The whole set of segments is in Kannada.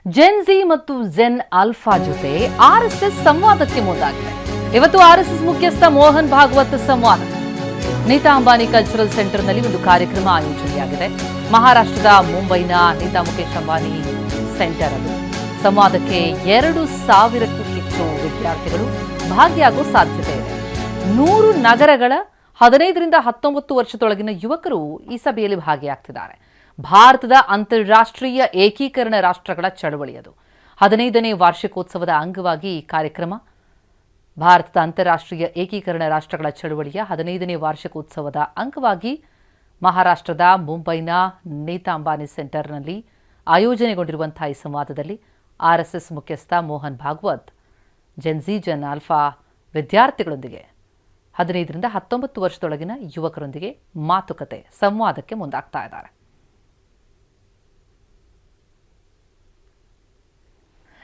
ಜೆನ್ಜಿ ಮತ್ತು ಜೆನ್ ಆಲ್ಫಾ ಜೊತೆ ಆರ್ಎಸ್ಎಸ್ ಸಂವಾದಕ್ಕೆ ಮುಂದಾಗಿದೆ. ಇವತ್ತು ಆರ್ಎಸ್ಎಸ್ ಮುಖ್ಯಸ್ಥ ಮೋಹನ್ ಭಾಗವತ್ ಸಂವಾದ. ನೀತಾ ಅಂಬಾನಿ ಕಲ್ಚರಲ್ ಸೆಂಟರ್ನಲ್ಲಿ ಒಂದು ಕಾರ್ಯಕ್ರಮ ಆಯೋಜನೆಯಾಗಿದೆ. ಮಹಾರಾಷ್ಟ್ರದ ಮುಂಬೈನ ನೀತಾ ಮುಖೇಶ್ ಅಂಬಾನಿ ಸೆಂಟರ್ ಅದು. ಸಂವಾದಕ್ಕೆ 2,000ಕ್ಕೂ ಹೆಚ್ಚು ವಿದ್ಯಾರ್ಥಿಗಳು ಭಾಗಿಯಾಗುವ ಸಾಧ್ಯತೆ ಇದೆ. 100 ನಗರಗಳ 15ರಿಂದ 19 ವರ್ಷದೊಳಗಿನ ಯುವಕರು ಈ ಸಭೆಯಲ್ಲಿ ಭಾಗಿಯಾಗ್ತಿದ್ದಾರೆ. ಭಾರತದ ಅಂತಾರಾಷ್ಟ್ರೀಯ ಏಕೀಕರಣ ರಾಷ್ಟ್ರಗಳ ಚಳವಳಿ ಅದು. 15ನೇ ವಾರ್ಷಿಕೋತ್ಸವದ ಅಂಗವಾಗಿ ಈ ಕಾರ್ಯಕ್ರಮ. ಭಾರತದ ಅಂತಾರಾಷ್ಟ್ರೀಯ ಏಕೀಕರಣ ರಾಷ್ಟ್ರಗಳ ಚಳವಳಿಯ 15ನೇ ವಾರ್ಷಿಕೋತ್ಸವದ ಅಂಗವಾಗಿ ಮಹಾರಾಷ್ಟ್ರದ ಮುಂಬೈನ ನೀತಾ ಅಂಬಾನಿ ಸೆಂಟರ್ನಲ್ಲಿ ಆಯೋಜನೆಗೊಂಡಿರುವಂತಹ ಈ ಸಂವಾದದಲ್ಲಿ ಆರ್ಎಸ್ಎಸ್ ಮುಖ್ಯಸ್ಥ Mohan Bhagwat gen z gen alpha ವಿದ್ಯಾರ್ಥಿಗಳೊಂದಿಗೆ 15ರಿಂದ 19 ವರ್ಷದೊಳಗಿನ ಯುವಕರೊಂದಿಗೆ ಮಾತುಕತೆ ಸಂವಾದಕ್ಕೆ ಮುಂದಾಗ್ತಾ ಇದ್ದಾರೆ.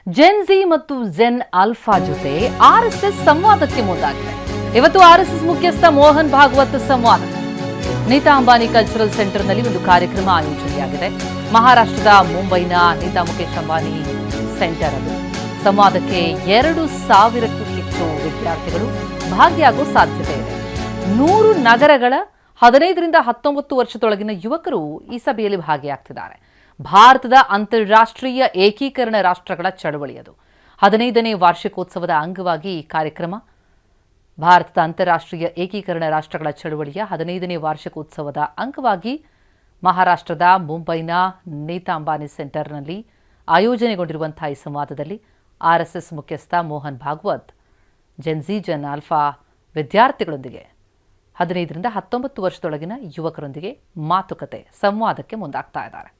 ಜೆನ್ಜಿ ಮತ್ತು ಜೆನ್ ಆಲ್ಫಾ ಜೊತೆ ಆರ್ಎಸ್ಎಸ್ ಸಂವಾದಕ್ಕೆ ಮುಂದಾಗಿದೆ. ಇವತ್ತು ಆರ್ಎಸ್ಎಸ್ ಮುಖ್ಯಸ್ಥ ಮೋಹನ್ ಭಾಗವತ್ ಸಂವಾದ. ನೀತಾ ಅಂಬಾನಿ ಕಲ್ಚರಲ್ ಸೆಂಟರ್ನಲ್ಲಿ ಒಂದು ಕಾರ್ಯಕ್ರಮ ಆಯೋಜನೆಯಾಗಿದೆ. ಮಹಾರಾಷ್ಟ್ರದ ಮುಂಬೈನ ನೀತಾ ಮುಖೇಶ್ ಅಂಬಾನಿ ಸೆಂಟರ್ ಅದು. ಸಂವಾದಕ್ಕೆ 2,000ಕ್ಕೂ ಹೆಚ್ಚು ವಿದ್ಯಾರ್ಥಿಗಳು ಭಾಗಿಯಾಗುವ ಸಾಧ್ಯತೆ ಇದೆ. 100 ನಗರಗಳ 15ರಿಂದ 19 ವರ್ಷದೊಳಗಿನ ಯುವಕರು ಈ ಸಭೆಯಲ್ಲಿ ಭಾಗಿಯಾಗ್ತಿದ್ದಾರೆ. ಭಾರತದ ಅಂತಾರಾಷ್ಟ್ರೀಯ ಏಕೀಕರಣ ರಾಷ್ಟ್ರಗಳ ಚಳವಳಿ ಅದು. 15ನೇ ವಾರ್ಷಿಕೋತ್ಸವದ ಅಂಗವಾಗಿ ಈ ಕಾರ್ಯಕ್ರಮ. ಭಾರತದ ಅಂತಾರಾಷ್ಟ್ರೀಯ ಏಕೀಕರಣ ರಾಷ್ಟ್ರಗಳ ಚಳವಳಿಯ 15ನೇ ವಾರ್ಷಿಕೋತ್ಸವದ ಅಂಗವಾಗಿ ಮಹಾರಾಷ್ಟ್ರದ ಮುಂಬೈನ ನೀತಾ ಅಂಬಾನಿ ಸೆಂಟರ್ನಲ್ಲಿ ಆಯೋಜನೆಗೊಂಡಿರುವಂತಹ ಈ ಸಂವಾದದಲ್ಲಿ ಆರ್ಎಸ್ಎಸ್ ಮುಖ್ಯಸ್ಥ Mohan Bhagwat gen z gen alpha ವಿದ್ಯಾರ್ಥಿಗಳೊಂದಿಗೆ 15ರಿಂದ 19 ವರ್ಷದೊಳಗಿನ ಯುವಕರೊಂದಿಗೆ ಮಾತುಕತೆ ಸಂವಾದಕ್ಕೆ ಮುಂದಾಗ್ತಾ ಇದ್ದಾರೆ.